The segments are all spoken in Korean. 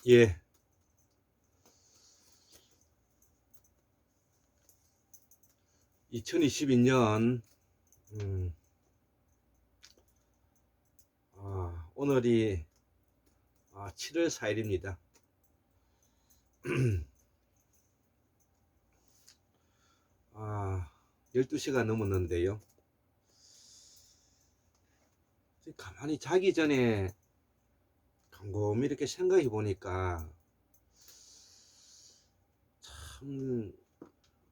예, 2022년 오늘이 7월 4일입니다. 12시가 넘었는데요. 가만히 자기 전에 곰곰이 이렇게 생각해 보니까 참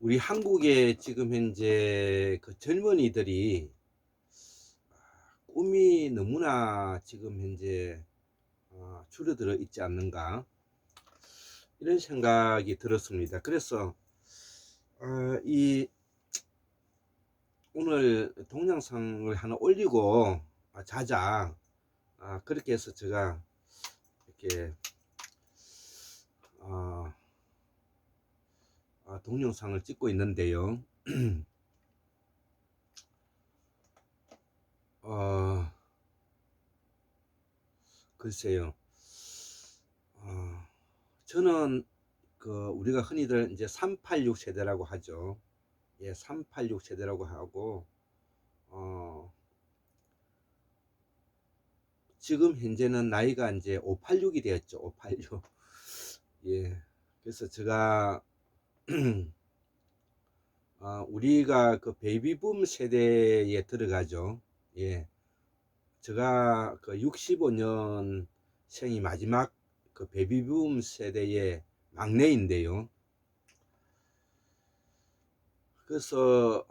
우리 한국의 지금 현재 그 젊은이들이 꿈이 너무나 지금 현재 줄어들어 있지 않는가 이런 생각이 들었습니다. 그래서 이 오늘 동영상을 하나 올리고 자자 그렇게 해서 제가 이렇게 동영상을 찍고 있는데요. 글쎄요. 저는 그 우리가 흔히들 이제 386 세대라고 하죠. 예, 386 세대라고 하고 지금 현재는 나이가 이제 586이 되었죠. 586. 예. 그래서 제가 우리가 그 베이비붐 세대에 들어가죠. 예. 제가 그 65년생이 마지막 그 베이비붐 세대의 막내인데요. 그래서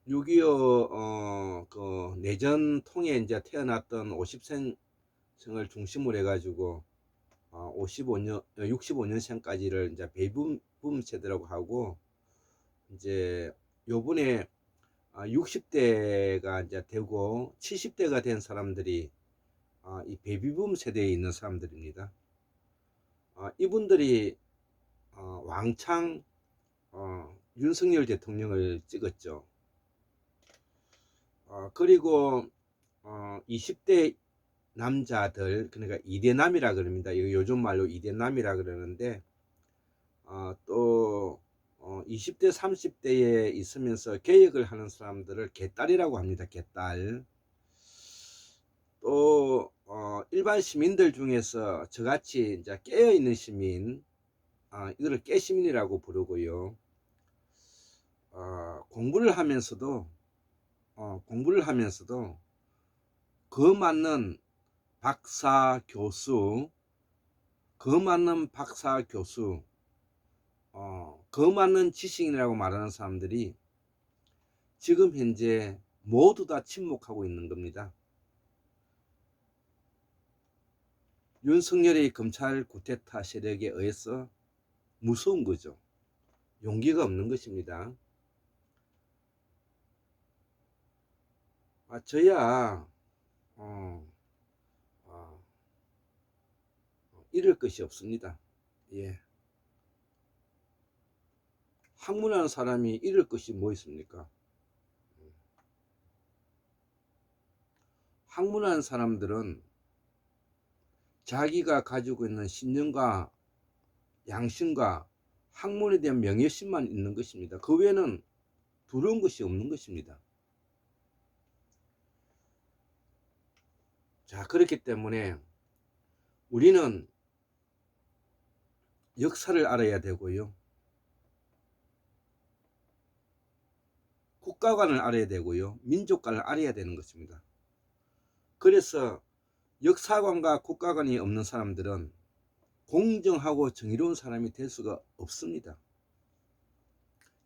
6.25 그 내전 통에 이제 태어났던 50생을 중심으로 해가지고 65년생까지를 이제 베이비붐 세대라고 하고, 이제 요번에 60대가 이제 되고 70대가 된 사람들이 이 베이비붐 세대에 있는 사람들입니다. 이분들이 왕창 윤석열 대통령을 찍었죠. 그리고 20대 남자들, 그러니까 이대남이라 그럽니다. 요즘 말로 이대남이라 그러는데 또 20대 30대에 있으면서 개혁을 하는 사람들을 개딸이라고 합니다. 개딸. 또 일반 시민들 중에서 저같이 이제 깨어있는 시민, 이거를 깨시민이라고 부르고요. 공부를 하면서도 그 맞는 박사 교수, 그 맞는 지식인이라고 말하는 사람들이 지금 현재 모두 다 침묵하고 있는 겁니다. 윤석열의 검찰 구테타 세력에 의해서 무서운 거죠. 용기가 없는 것입니다. 저야 잃을 것이 없습니다. 예. 학문하는 사람이 잃을 것이 뭐 있습니까? 학문하는 사람들은 자기가 가지고 있는 신념과 양심과 학문에 대한 명예심만 있는 것입니다. 그 외에는 두려운 것이 없는 것입니다. 자, 그렇기 때문에 우리는 역사를 알아야 되고요. 국가관을 알아야 되고요. 민족관을 알아야 되는 것입니다. 그래서 역사관과 국가관이 없는 사람들은 공정하고 정의로운 사람이 될 수가 없습니다.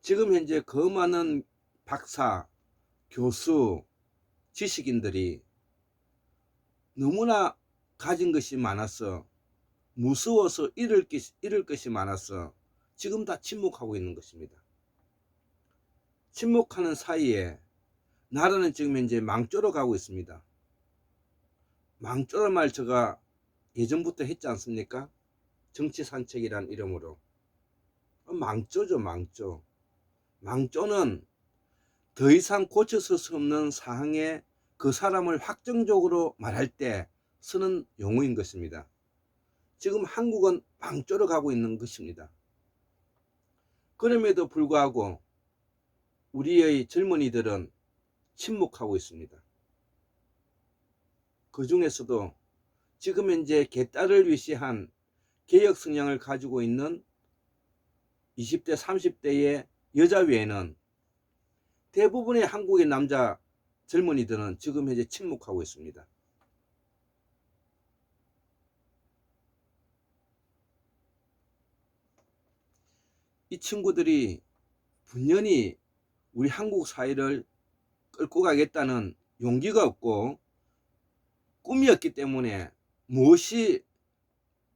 지금 현재 그 많은 박사, 교수, 지식인들이 너무나 가진 것이 많아서 무서워서 잃을 것이 많아서 지금 다 침묵하고 있는 것입니다. 침묵하는 사이에 나라는 지금 현재 망조로 가고 있습니다. 망조란 말 제가 예전부터 했지 않습니까? 정치산책이란 이름으로. 망조죠, 망조. 망조는 더 이상 고쳐설 수 없는 사항에 그 사람을 확정적으로 말할 때 쓰는 용어인 것입니다. 지금 한국은 방쪼려 가고 있는 것입니다. 그럼에도 불구하고 우리의 젊은이들은 침묵하고 있습니다. 그 중에서도 지금 현재 개딸을 위시한 개혁 성향을 가지고 있는 20대 30대의 여자 외에는 대부분의 한국의 남자 젊은이들은 지금 현재 침묵하고 있습니다. 이 친구들이 분연히 우리 한국 사회를 끌고 가겠다는 용기가 없고 꿈이었기 때문에 무엇이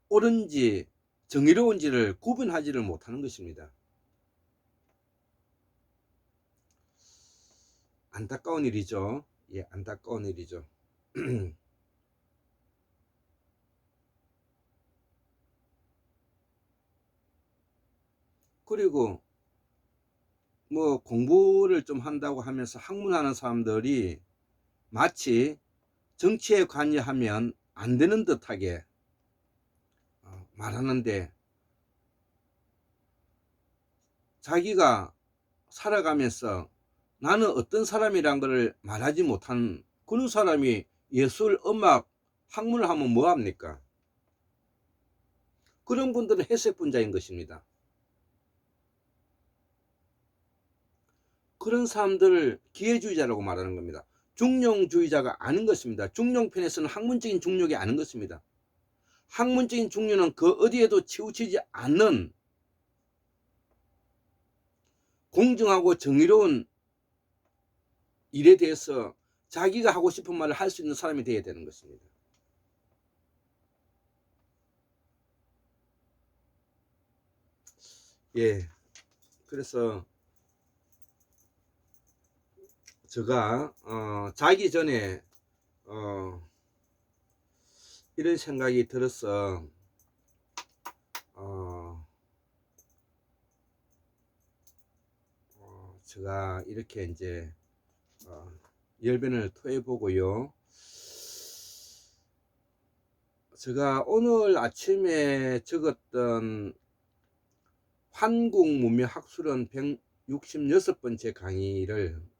옳은지 정의로운지를 구분하지를 못하는 것입니다. 안타까운 일이죠. 예, 안타까운 일이죠. 그리고 뭐 공부를 좀 한다고 하면서 학문하는 사람들이 마치 정치에 관여하면 안 되는 듯하게 말하는데, 자기가 살아가면서 나는 어떤 사람이란 것을 말하지 못한 그런 사람이 예술, 음악, 학문을 하면 뭐합니까? 그런 분들은 회색분자인 것입니다. 그런 사람들을 기회주의자라고 말하는 겁니다. 중용주의자가 아닌 것입니다. 중용편에서는 학문적인 중용이 아닌 것입니다. 학문적인 중용은 그 어디에도 치우치지 않는 공정하고 정의로운 일에 대해서 자기가 하고 싶은 말을 할 수 있는 사람이 되어야 되는 것입니다. 예, 그래서 제가 자기 전에 이런 생각이 들어서 제가 이렇게 이제 열변을 토해보고요. 제가 오늘 아침에 적었던 한국문명학술원 166번째 강의를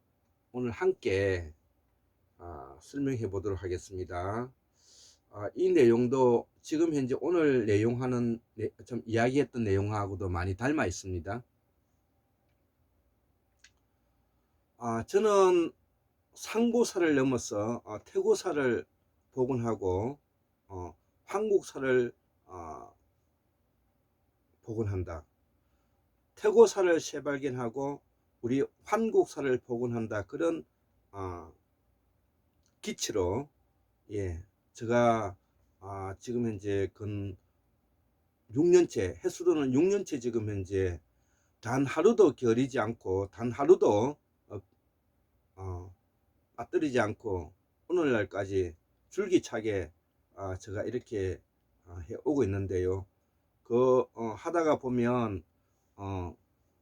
오늘 함께 설명해 보도록 하겠습니다. 이 내용도 지금 현재 오늘 내용하는 좀 이야기했던 내용하고도 많이 닮아 있습니다. 저는 상고사를 넘어서 태고사를 복원하고 한국사를 복원한다. 태고사를 재발견하고 우리 한국사를 복원한다. 그런 기치로 제가 지금 현재 근 6년째, 해수도는 6년째 지금 현재 단 하루도 게으르지 않고 단 하루도 빠뜨리지 않고 오늘날까지 줄기차게 제가 이렇게 해오고 있는데요. 하다가 보면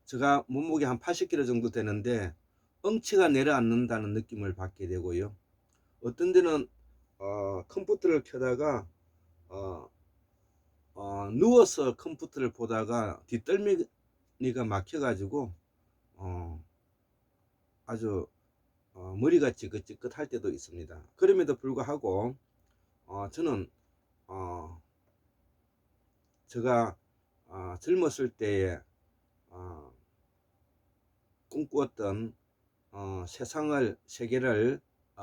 제가 몸무게 한 80kg 정도 되는데 엉치가 내려앉는다는 느낌을 받게 되고요. 어떤 데는 컴퓨터를 켜다가 누워서 컴퓨터를 보다가 뒷덜미가 막혀가지고 아주 머리가 찌긋찌긋할 때도 있습니다. 그럼에도 불구하고 저는 제가 젊었을 때에 꿈꾸었던 세계를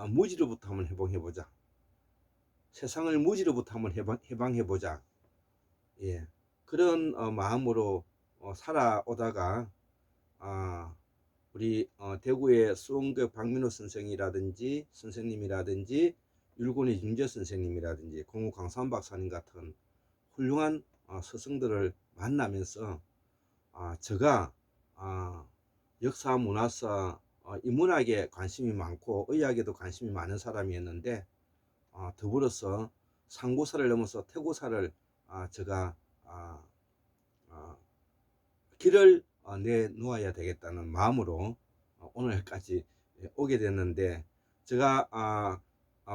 무지로부터 한번 해방해보자. 세상을 무지로부터 한번 해방해보자. 예, 그런 마음으로 살아오다가 우리 대구의 수원교 박민호 선생님이라든지 율곡의 윤재 선생님이라든지 공우 강산 박사님 같은 훌륭한 스승들을 만나면서 제가 역사, 문화사, 인문학에 관심이 많고 의학에도 관심이 많은 사람이었는데 더불어서 상고사를 넘어서 태고사를 제가 길을 내놓아야 되겠다는 마음으로 오늘까지 오게 됐는데, 제가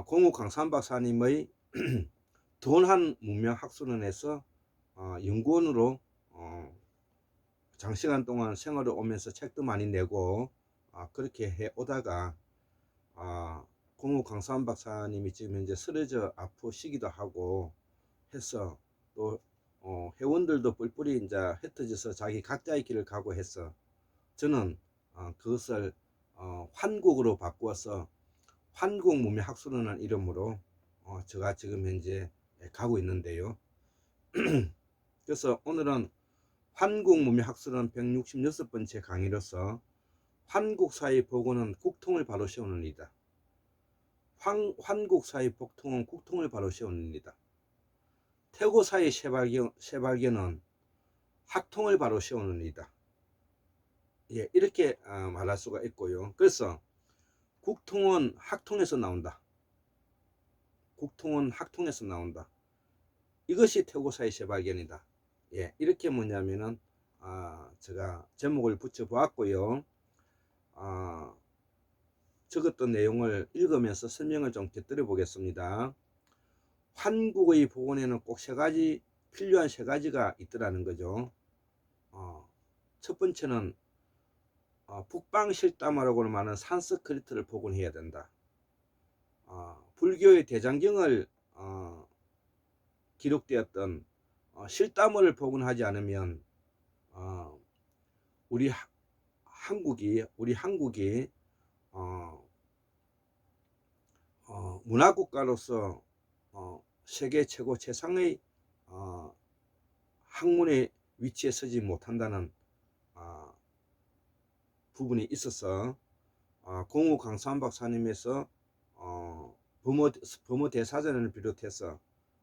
공우 강산 박사님의 돈한 문명학술원에서 연구원으로 장시간 동안 생활을 오면서 책도 많이 내고 그렇게 해 오다가 공우 강사원 박사님이 지금 현재 쓰러져 아프시기도 하고 해서 또 회원들도 뿔뿔이 이제 흩어져서 자기 각자의 길을 가고 해서 저는 그것을 환국으로 바꾸어서 환국문명학술원이라는 이름으로 제가 지금 현재 가고 있는데요. 그래서 오늘은 환국문명학술원 166번째 강의로서 환국사의 복원은 국통을 바로 세우는 일이다. 환국사의 복통은 국통을 바로 세우는 일이다. 태고사의 새발견은 학통을 바로 세우는 일이다. 예, 이렇게 말할 수가 있고요. 그래서 국통은 학통에서 나온다. 국통은 학통에서 나온다. 이것이 태고사의 새발견이다. 예, 이렇게 뭐냐면은 제가 제목을 붙여 보았고요. 적었던 내용을 읽으면서 설명을 좀 곁들여 보겠습니다. 환국의 복원에는 꼭 필요한 세 가지가 있더라는 거죠. 첫 번째는 북방 실담화라고 말하는 산스크리트를 복원해야 된다. 불교의 대장경을 기록되었던 실담어를 복원하지 않으면 우리 한국이 문화국가로서 세계 최고 최상의 학문의 위치에 서지 못한다는 부분이 있어서 공우 강사원 박사님에서 범어 대사전을 비롯해서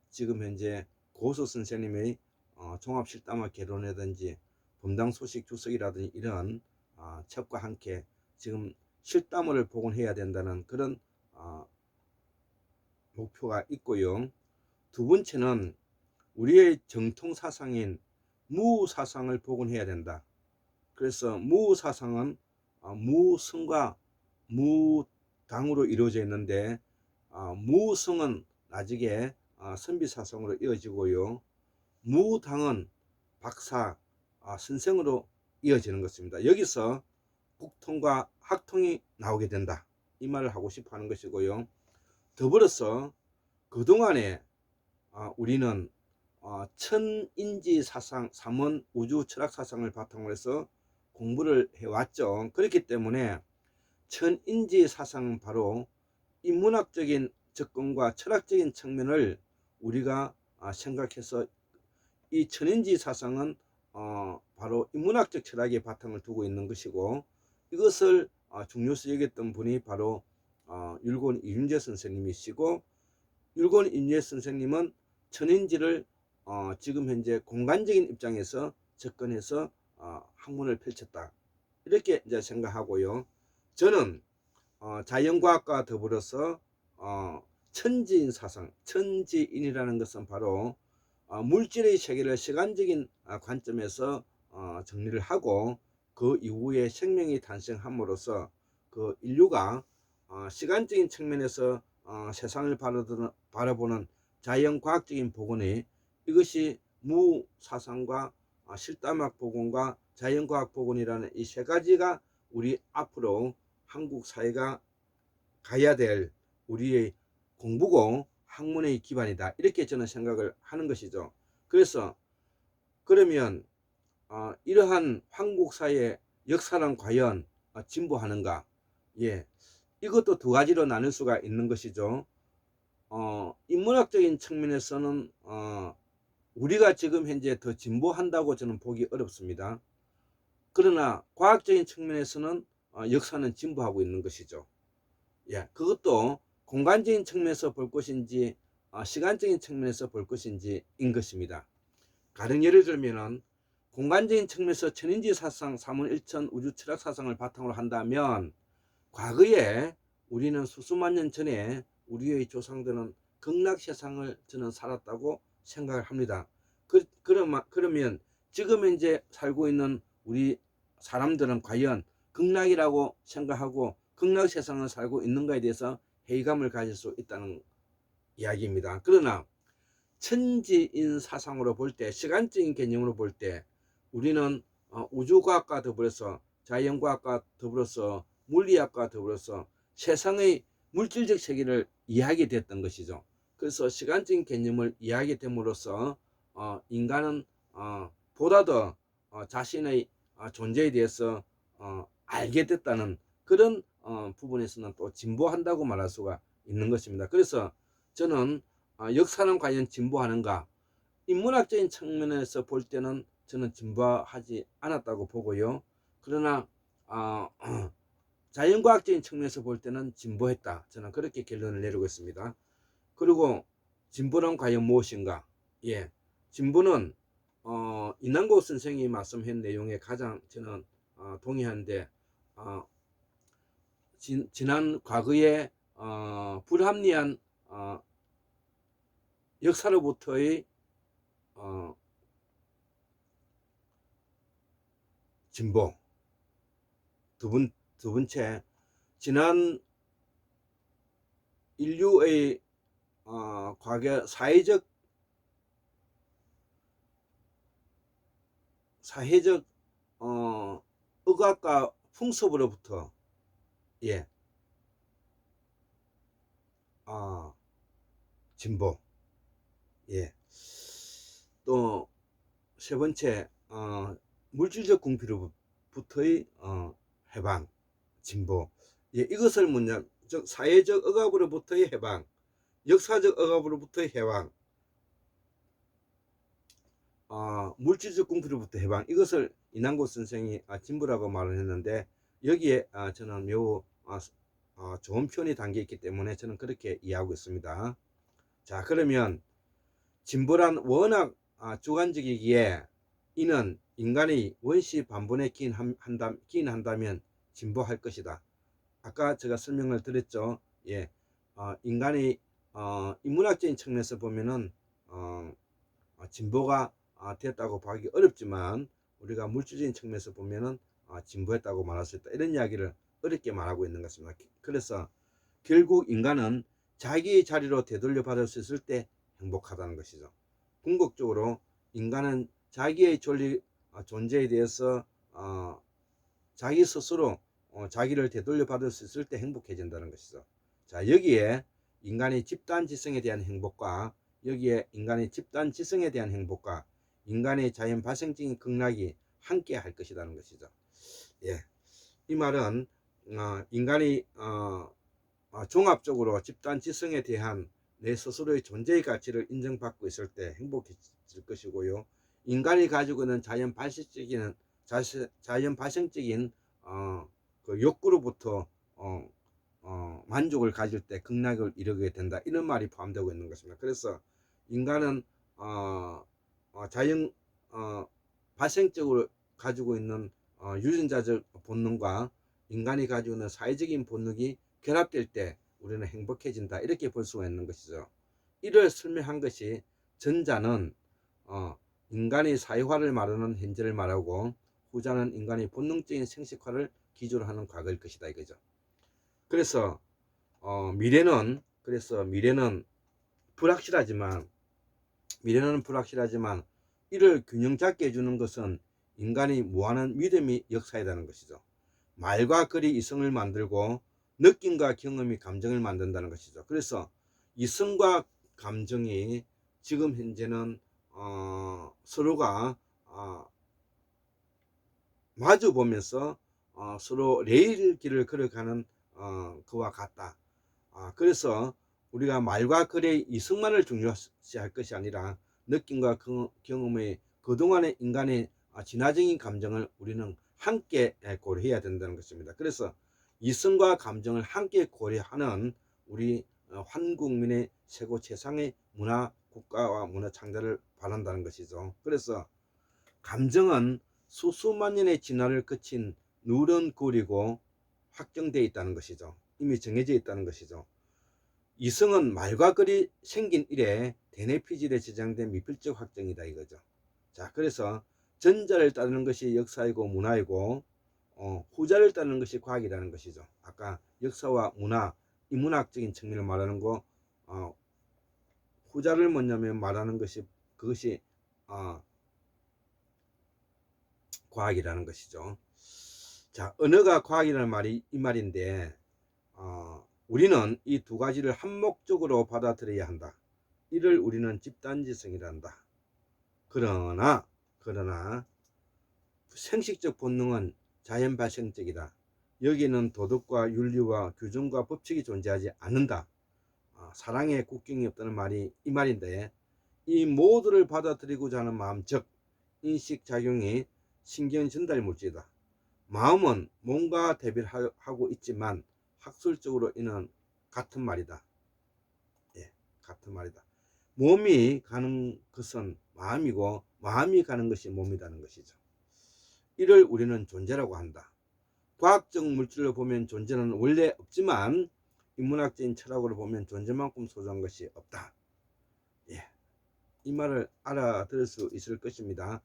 지금 현재 고수 선생님의 종합실담화 개론이라든지 범당 소식 주석이라든지 이런 책과 함께 지금 실담어를 복원해야 된다는 그런 목표가 있고요. 두 번째는 우리의 정통 사상인 무사상을 복원해야 된다. 그래서 무사상은 무성과 무당으로 이루어져 있는데 무성은 나중에 선비사상으로 이어지고요. 무당은 박사, 선생으로 이어지는 것입니다. 여기서 국통과 학통이 나오게 된다. 이 말을 하고 싶어 하는 것이고요. 더불어서 그동안에 우리는 천인지 사상, 삼원 우주 철학 사상을 바탕으로 해서 공부를 해왔죠. 그렇기 때문에 천인지 사상은 바로 인문학적인 접근과 철학적인 측면을 우리가 생각해서 이 천인지 사상은 바로 인문학적 철학의 바탕을 두고 있는 것이고 이것을 중요시 여겼던 분이 바로 율곡 이윤재 선생님이시고 율곡 이윤재 선생님은 천인지를 지금 현재 공간적인 입장에서 접근해서 학문을 펼쳤다. 이렇게 이제 생각하고요. 저는 자연과학과 더불어서 천지인 사상, 천지인이라는 것은 바로 물질의 세계를 시간적인 관점에서 정리를 하고 그 이후에 생명이 탄생함으로써 그 인류가 시간적인 측면에서 세상을 바라보는 자연과학적인 복원이 이것이 무사상과 실담학 복원과 자연과학 복원이라는 이 세 가지가 우리 앞으로 한국 사회가 가야 될 우리의 공부고 학문의 기반이다. 이렇게 저는 생각을 하는 것이죠. 그래서 그러면 이러한 한국 사회의 역사는 과연 진보하는가? 예, 이것도 두 가지로 나눌 수가 있는 것이죠. 인문학적인 측면에서는 우리가 지금 현재 더 진보한다고 저는 보기 어렵습니다. 그러나 과학적인 측면에서는 역사는 진보하고 있는 것이죠. 예, 그것도 공간적인 측면에서 볼 것인지 시간적인 측면에서 볼 것인지 인 것입니다. 가령 예를 들면은 공간적인 측면에서 천인지 사상, 삼원일천 우주 철학 사상을 바탕으로 한다면 과거에 우리는 수수만 년 전에 우리의 조상들은 극락 세상을 저는 살았다고 생각을 합니다. 그러면 지금 현재 살고 있는 우리 사람들은 과연 극락이라고 생각하고 극락 세상을 살고 있는가에 대해서 회의감을 가질 수 있다는 이야기입니다. 그러나 천지인 사상으로 볼 때, 시간적인 개념으로 볼 때 우리는 우주과학과 더불어서 자연과학과 더불어서 물리학과 더불어서 세상의 물질적 세계를 이해하게 됐던 것이죠. 그래서 시간적인 개념을 이해하게 됨으로써 인간은 보다 더 자신의 존재에 대해서 알게 됐다는 그런 부분에서는 또 진보한다고 말할 수가 있는 것입니다. 그래서 저는 역사는 과연 진보하는가? 인문학적인 측면에서 볼 때는 저는 진보하지 않았다고 보고요. 그러나 자연과학적인 측면에서 볼 때는 진보했다. 저는 그렇게 결론을 내리고 있습니다. 그리고 진보는 과연 무엇인가? 예, 진보는 이난고 선생이 말씀한 내용에 가장 저는 동의하는데 지난 과거의 불합리한 역사로부터의 진보. 두 번째, 지난 인류의 과거 사회적 의학과 풍습으로부터 예, 진보. 예. 또 세 번째, 물질적 궁핍으로부터의 해방, 진보. 예, 이것을 뭐냐, 즉 사회적 억압으로부터의 해방, 역사적 억압으로부터의 해방, 물질적 궁핍으로부터 해방. 이것을 이난고 선생이 진보라고 말을 했는데 여기에 저는 매우 좋은 표현이 담겨 있기 때문에 저는 그렇게 이해하고 있습니다. 자, 그러면 진보란 워낙 주관적이기에 이는 인간이 원시 반본에 기인한다면 진보할 것이다. 아까 제가 설명을 드렸죠. 예, 인간이 인문학적인 측면에서 보면은 진보가 됐다고 보기 어렵지만 우리가 물질적인 측면에서 보면은 진보했다고 말할 수 있다. 이런 이야기를 어렵게 말하고 있는 것입니다. 그래서 결국 인간은 자기의 자리로 되돌려 받을 수 있을 때 행복하다는 것이죠. 궁극적으로 인간은 자기의 존재에 대해서 자기 스스로 자기를 되돌려 받을 수 있을 때 행복해진다는 것이죠. 자, 여기에 인간의 집단 지성에 대한 행복과 여기에 인간의 집단 지성에 대한 행복과 인간의 자연 발생적인 극락이 함께 할 것이라는 것이죠. 예, 이 말은 인간이 종합적으로 집단 지성에 대한 내 스스로의 존재의 가치를 인정받고 있을 때 행복해질 것이고요. 인간이 가지고 있는 자연 발생적인 그 욕구로부터 만족을 가질 때 극락을 이루게 된다. 이런 말이 포함되고 있는 것입니다. 그래서 인간은 자연 발생적으로 가지고 있는 유전자적 본능과 인간이 가지고 있는 사회적인 본능이 결합될 때 우리는 행복해진다. 이렇게 볼 수가 있는 것이죠. 이를 설명한 것이 전자는 인간의 사회화를 말하는 현재를 말하고 후자는 인간의 본능적인 생식화를 기조로 하는 과거일 것이다 이거죠. 그래서 미래는 불확실하지만 이를 균형 잡게 해주는 것은 인간이 무한한 믿음이 역사이라는 것이죠. 말과 글이 이성을 만들고 느낌과 경험이 감정을 만든다는 것이죠. 그래서 이성과 감정이 지금 현재는 서로가 마주 보면서 서로 레일길을 걸어가는 그와 같다. 그래서 우리가 말과 글의 이성만을 중요시할 것이 아니라 느낌과 경험의 그동안의 인간의 진화적인 감정을 우리는 함께 고려해야 된다는 것입니다. 그래서 이성과 감정을 함께 고려하는 우리 한국민의 최고 최상의 문화 국가와 문화 창달을 바란다는 것이죠. 그래서 감정은 수수만 년의 진화를 거친 누런 굴이고 확정되어 있다는 것이죠. 이미 정해져 있다는 것이죠. 이성은 말과 글이 생긴 이래 대뇌피질에 저장된 미필적 확정이다 이거죠. 자, 그래서 전자를 따르는 것이 역사이고 문화이고 후자를 따르는 것이 과학이라는 것이죠. 아까 역사와 문화, 인문학적인 측면을 말하는 거 후자를 뭐냐면 말하는 것이 그것이 과학이라는 것이죠. 자, 언어가 과학이라는 말이 이 말인데 우리는 이 두 가지를 한목적으로 받아들여야 한다. 이를 우리는 집단지성이라 한다. 그러나 생식적 본능은 자연 발생적이다. 여기는 도덕과 윤리와 규정과 법칙이 존재하지 않는다. 사랑에 국경이 없다는 말이 이 말인데, 이 모두를 받아들이고자 하는 마음, 즉 인식작용이 신경 전달 물질이다. 마음은 몸과 대비하고 있지만 학술적으로 이는 같은 말이다. 예, 같은 말이다. 몸이 가는 것은 마음이고 마음이 가는 것이 몸이라는 것이죠. 이를 우리는 존재라고 한다. 과학적 물질로 보면 존재는 원래 없지만 인문학적인 철학으로 보면 존재만큼 소중한 것이 없다. 예, 이 말을 알아들을 수 있을 것입니다.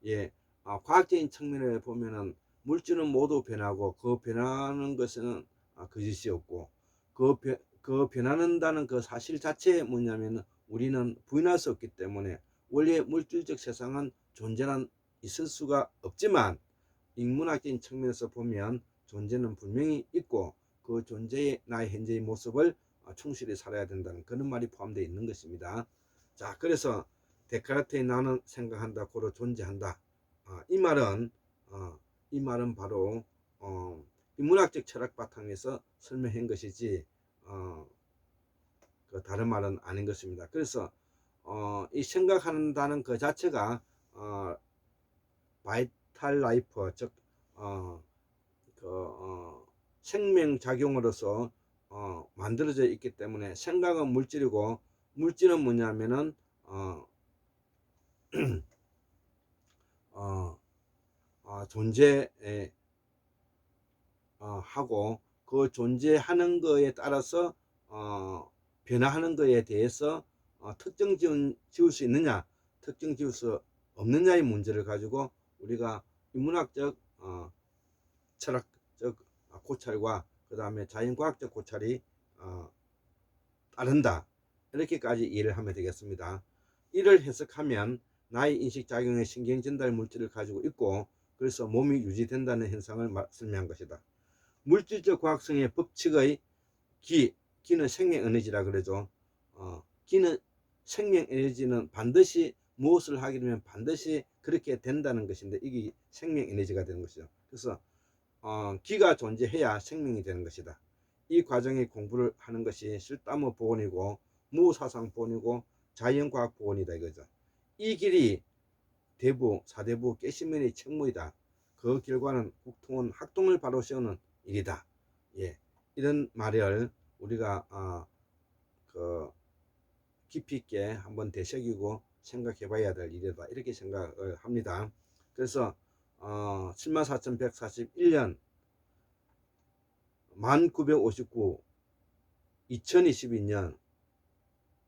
예, 과학적인 측면에 보면은 물질은 모두 변하고 그 변하는 것은 거짓이 없고 그 변하는다는 그 사실 자체에 뭐냐면 우리는 부인할 수 없기 때문에 원래 물질적 세상은 존재는 있을 수가 없지만 인문학적인 측면에서 보면 존재는 분명히 있고 그 존재의 나의 현재의 모습을 충실히 살아야 된다는 그런 말이 포함되어 있는 것입니다. 자, 그래서 데카르트의 나는 생각한다, 고로 존재한다. 이 말은 바로 인문학적 철학 바탕에서 설명한 것이지 그 다른 말은 아닌 것입니다. 그래서 이 생각한다는 그 자체가 바이탈 라이프, 즉 생명 작용으로서 만들어져 있기 때문에 생각은 물질이고 물질은 뭐냐면은 존재 하고 그 존재하는 거에 따라서 변화하는 거에 대해서 특정 지을 수 있느냐 특정 지을 수 없느냐의 문제를 가지고 우리가 인문학적 철학적 고찰과 그 다음에 자연과학적 고찰이 따른다. 이렇게까지 이해를 하면 되겠습니다. 이를 해석하면 나의 인식작용의 신경전달 물질을 가지고 있고 그래서 몸이 유지된다는 현상을 설명한 것이다. 물질적 과학성의 법칙의 기는 생명에너지라 그러죠. 기는 생명에너지는 반드시 무엇을 하게 되면 반드시 그렇게 된다는 것인데 이게 생명에너지가 되는 것이죠. 그래서 기가 존재해야 생명이 되는 것이다. 이 과정의 공부를 하는 것이 실담의 복원이고 무사상 복원이고 자연과학 복원이다 이거죠. 이 길이 대부 사대부 깨시면의 책무이다. 그 결과는 국통은 학동을 바로 세우는 일이다. 예, 이런 말을 우리가 깊이 있게 한번 되새기고 생각해 봐야 될 일이다. 이렇게 생각을 합니다. 그래서 74,141년 1959 2022년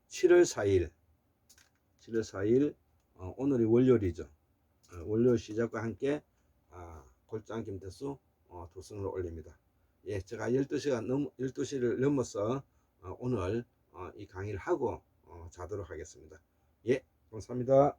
7월 4일 오늘이 월요일이죠. 월요일 시작과 함께 골장 김태수 도선을 올립니다. 예, 제가 12시를 넘어서 오늘 이 강의를 하고 자도록 하겠습니다. 예, 감사합니다.